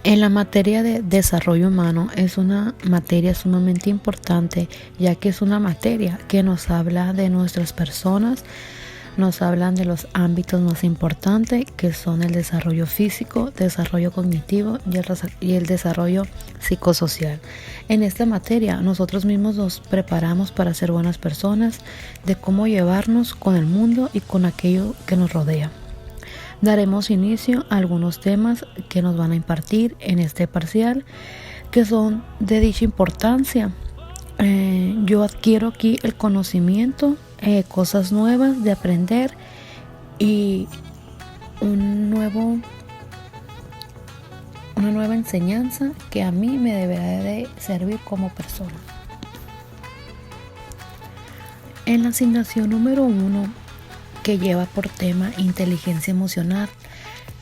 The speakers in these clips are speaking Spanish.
En la materia de desarrollo humano es una materia sumamente importante, ya que es una materia que nos habla de nuestras personas, nos hablan de los ámbitos más importantes, que son el desarrollo físico, desarrollo cognitivo y el desarrollo psicosocial. En esta materia nosotros mismos nos preparamos para ser buenas personas, de cómo llevarnos con el mundo y con aquello que nos rodea. Daremos inicio a algunos temas que nos van a impartir en este parcial, que son de dicha importancia. Yo adquiero aquí el conocimiento, cosas nuevas de aprender y una nueva enseñanza que a mí me deberá de servir como persona. En la asignación número 1, que lleva por tema inteligencia emocional,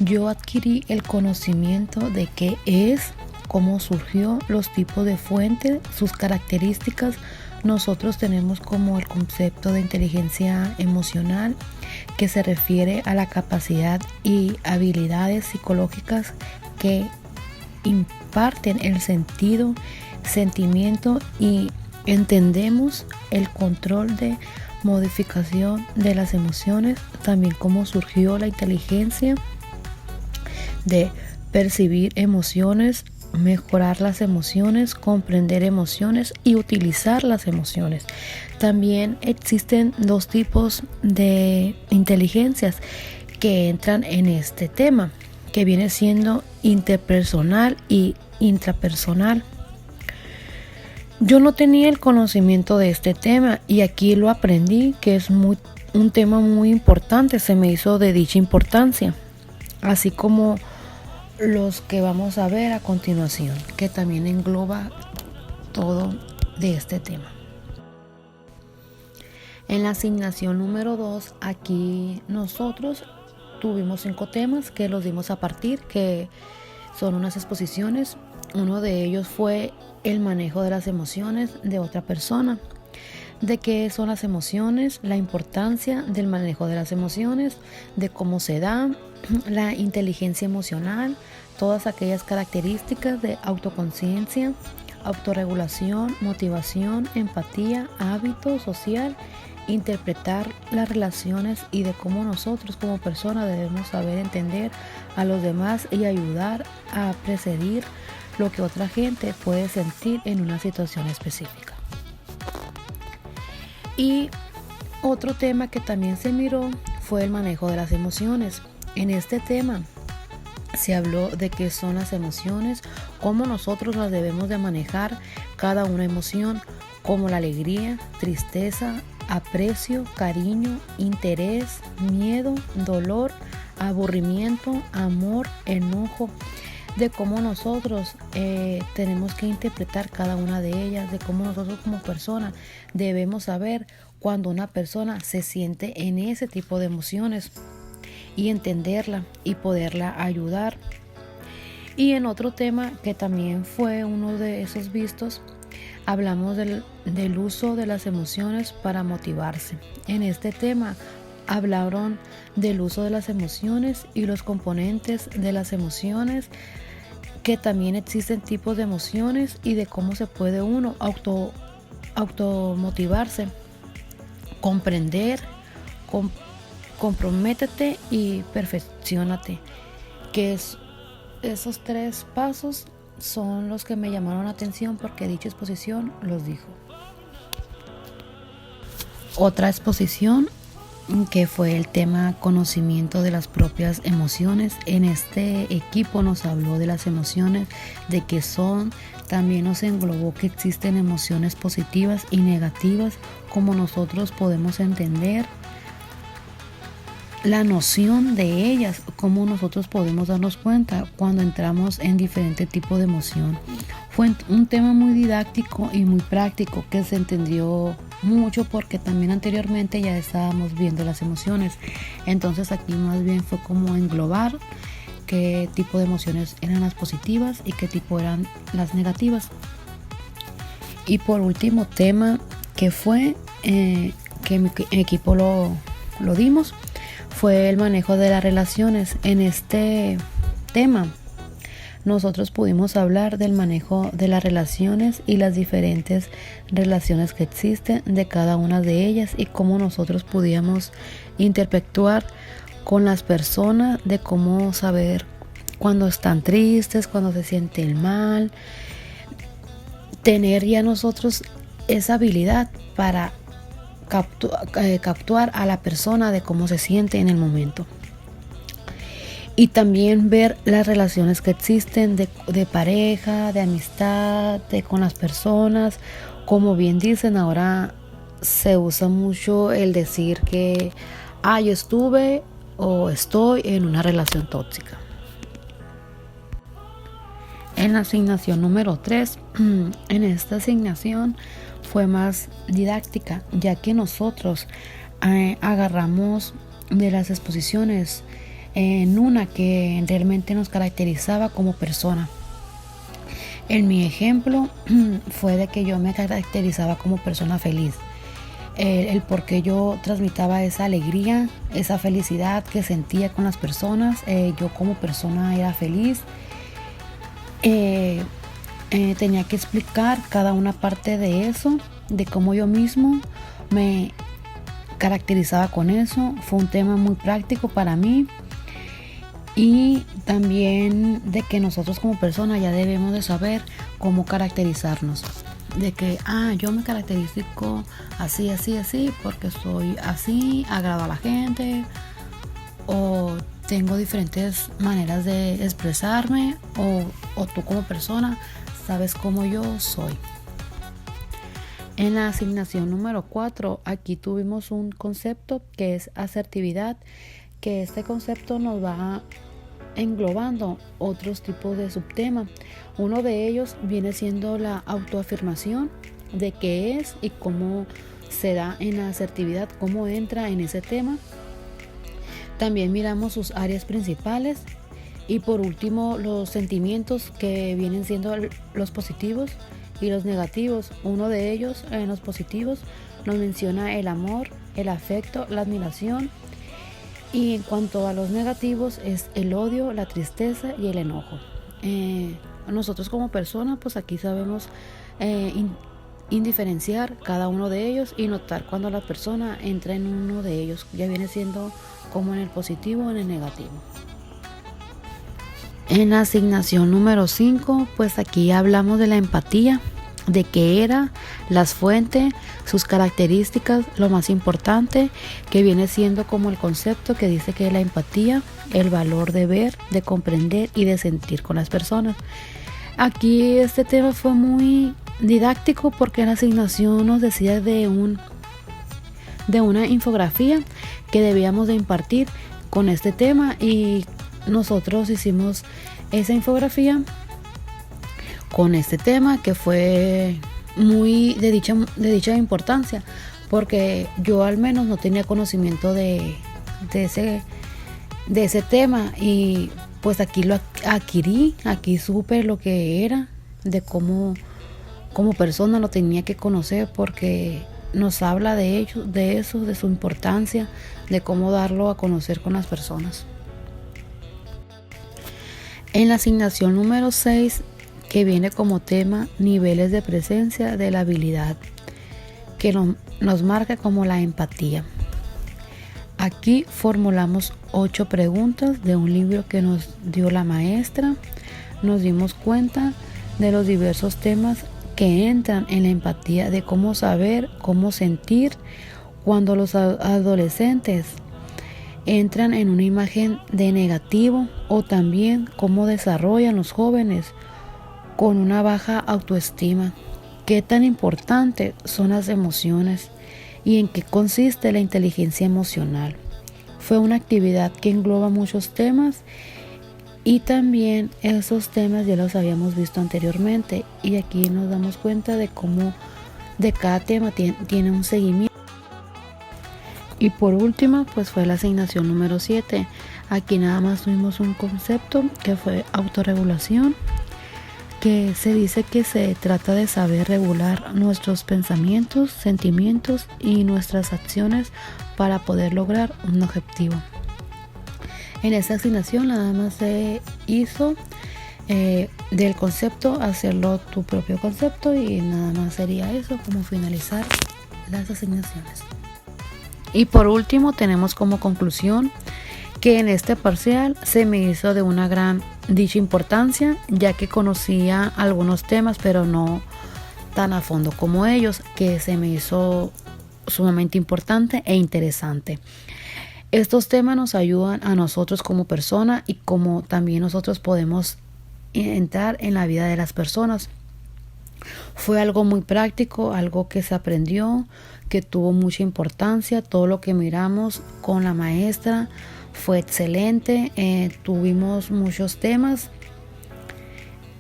yo adquirí el conocimiento de qué es, cómo surgió, los tipos de fuente, sus características. Nosotros tenemos como el concepto de inteligencia emocional, que se refiere a la capacidad y habilidades psicológicas que imparten el sentido, sentimiento y entendemos el control de modificación de las emociones, también cómo surgió la inteligencia de percibir emociones, mejorar las emociones, comprender emociones y utilizar las emociones. También existen dos tipos de inteligencias que entran en este tema, que viene siendo interpersonal y intrapersonal. Yo no tenía el conocimiento de este tema y aquí lo aprendí, que es un tema muy importante, se me hizo de dicha importancia, así como los que vamos a ver a continuación, que también engloba todo de este tema. En la asignación número 2, aquí nosotros tuvimos 5 temas que los dimos a partir, que son unas exposiciones. Uno de ellos fue el manejo de las emociones de otra persona, de qué son las emociones, la importancia del manejo de las emociones, de cómo se da, la inteligencia emocional, todas aquellas características de autoconciencia, autorregulación, motivación, empatía, hábito social, interpretar las relaciones y de cómo nosotros como personas debemos saber entender a los demás y ayudar a precedir lo que otra gente puede sentir en una situación específica. Y otro tema que también se miró fue el manejo de las emociones. En este tema se habló de qué son las emociones, cómo nosotros las debemos de manejar, cada una emoción, como la alegría, tristeza, aprecio, cariño, interés, miedo, dolor, aburrimiento, amor, enojo, de cómo nosotros tenemos que interpretar cada una de ellas, de cómo nosotros como personas debemos saber cuando una persona se siente en ese tipo de emociones y entenderla y poderla ayudar. Y en otro tema que también fue uno de esos vistos, hablamos del uso de las emociones para motivarse. En este tema hablaron del uso de las emociones y los componentes de las emociones, que también existen tipos de emociones y de cómo se puede uno automotivarse, comprender, comprométete y perfeccionate, que esos 3 pasos son los que me llamaron la atención porque dicha exposición los dijo. Otra exposición que fue el tema conocimiento de las propias emociones. En este equipo nos habló de las emociones, de qué son, también nos englobó que existen emociones positivas y negativas, como nosotros podemos entender la noción de ellas, cómo nosotros podemos darnos cuenta cuando entramos en diferentes tipos de emoción. Fue un tema muy didáctico y muy práctico que se entendió mucho porque también anteriormente ya estábamos viendo las emociones. Entonces aquí más bien fue como englobar qué tipo de emociones eran las positivas y qué tipo eran las negativas. Y por último tema que fue que mi equipo lo dimos, fue el manejo de las relaciones. En este tema nosotros pudimos hablar del manejo de las relaciones y las diferentes relaciones que existen de cada una de ellas y cómo nosotros podíamos interactuar con las personas, de cómo saber cuando están tristes, cuando se sienten mal, tener ya nosotros esa habilidad para capturar a la persona de cómo se siente en el momento. Y también ver las relaciones que existen de pareja, de amistad, con las personas. Como bien dicen, ahora se usa mucho el decir que yo estuve o estoy en una relación tóxica. En la asignación número 3, en esta asignación fue más didáctica, ya que nosotros agarramos de las exposiciones en una que realmente nos caracterizaba como persona. En mi ejemplo fue de que yo me caracterizaba como persona feliz. El por qué yo transmitaba esa alegría, esa felicidad que sentía con las personas. Yo como persona era feliz. Tenía que explicar cada una parte de eso, de cómo yo mismo me caracterizaba con eso. Fue un tema muy práctico para mí. Y también de que nosotros como personas ya debemos de saber cómo caracterizarnos. De que, yo me caracterizo así, así, así, porque soy así, agrado a la gente, o tengo diferentes maneras de expresarme, o tú como persona sabes cómo yo soy. En la asignación número 4, aquí tuvimos un concepto que es asertividad, que este concepto nos va englobando otros tipos de subtemas. Uno de ellos viene siendo la autoafirmación de qué es y cómo se da en la asertividad, cómo entra en ese tema. También miramos sus áreas principales y por último los sentimientos que vienen siendo los positivos y los negativos. Uno de ellos, en los positivos, nos menciona el amor, el afecto, la admiración. Y en cuanto a los negativos es el odio, la tristeza y el enojo. Nosotros como personas pues aquí sabemos indiferenciar cada uno de ellos y notar cuando la persona entra en uno de ellos. Ya viene siendo como en el positivo o en el negativo. En la asignación número 5 pues aquí hablamos de la empatía, de qué era, las fuentes, sus características, lo más importante que viene siendo como el concepto que dice que es la empatía, el valor de ver, de comprender y de sentir con las personas. Aquí este tema fue muy didáctico porque en la asignación nos decía de una infografía que debíamos de impartir con este tema y nosotros hicimos esa infografía con este tema que fue muy de dicha importancia porque yo al menos no tenía conocimiento de ese tema y pues aquí lo adquirí, aquí supe lo que era, de cómo como persona lo tenía que conocer porque nos habla de eso, de su importancia, de cómo darlo a conocer con las personas. En la asignación número 6 que viene como tema niveles de presencia de la habilidad, que nos marca como la empatía. Aquí formulamos 8 preguntas de un libro que nos dio la maestra. Nos dimos cuenta de los diversos temas que entran en la empatía, de cómo saber, cómo sentir cuando los adolescentes entran en una imagen de negativo o también cómo desarrollan los jóvenes con una baja autoestima. ¿Qué tan importante son las emociones y en qué consiste la inteligencia emocional? Fue una actividad que engloba muchos temas y también esos temas ya los habíamos visto anteriormente y aquí nos damos cuenta de cómo de cada tema tiene un seguimiento. Y por último pues fue la asignación número 7. Aquí nada más tuvimos un concepto que fue autorregulación, que se dice que se trata de saber regular nuestros pensamientos, sentimientos y nuestras acciones para poder lograr un objetivo. En esta asignación nada más se hizo del concepto, hacerlo tu propio concepto, y nada más sería eso, como finalizar las asignaciones. Y por último tenemos como conclusión que en este parcial se me hizo de una gran dicha importancia, ya que conocía algunos temas pero no tan a fondo como ellos, que se me hizo sumamente importante e interesante. Estos temas nos ayudan a nosotros como persona, y como también nosotros podemos entrar en la vida de las personas. Fue algo muy práctico, algo que se aprendió, que tuvo mucha importancia. Todo lo que miramos con la maestra fue excelente. Tuvimos muchos temas,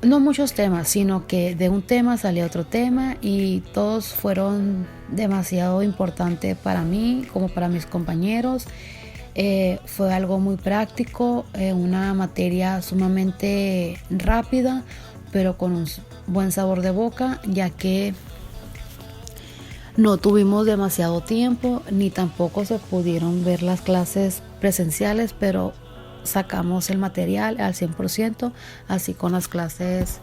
no muchos temas, sino que de un tema salía otro tema, y todos fueron demasiado importantes para mí como para mis compañeros. Fue algo muy práctico, una materia sumamente rápida, pero con un buen sabor de boca, ya que no tuvimos demasiado tiempo, ni tampoco se pudieron ver las clases presenciales, pero sacamos el material al 100%, así con las clases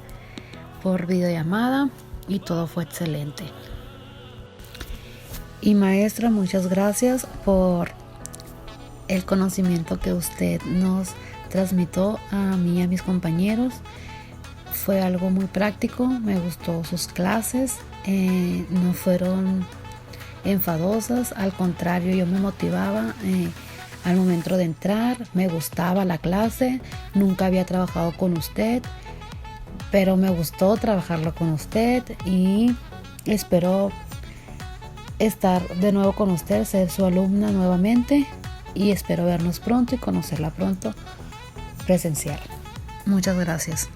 por videollamada, y todo fue excelente. Y maestra, muchas gracias por el conocimiento que usted nos transmitió a mí y a mis compañeros. Fue algo muy práctico, me gustó sus clases, no fueron enfadosas, al contrario, yo me motivaba al momento de entrar, me gustaba la clase. Nunca había trabajado con usted, pero me gustó trabajarlo con usted, y espero estar de nuevo con usted, ser su alumna nuevamente, y espero vernos pronto y conocerla pronto presencial. Muchas gracias.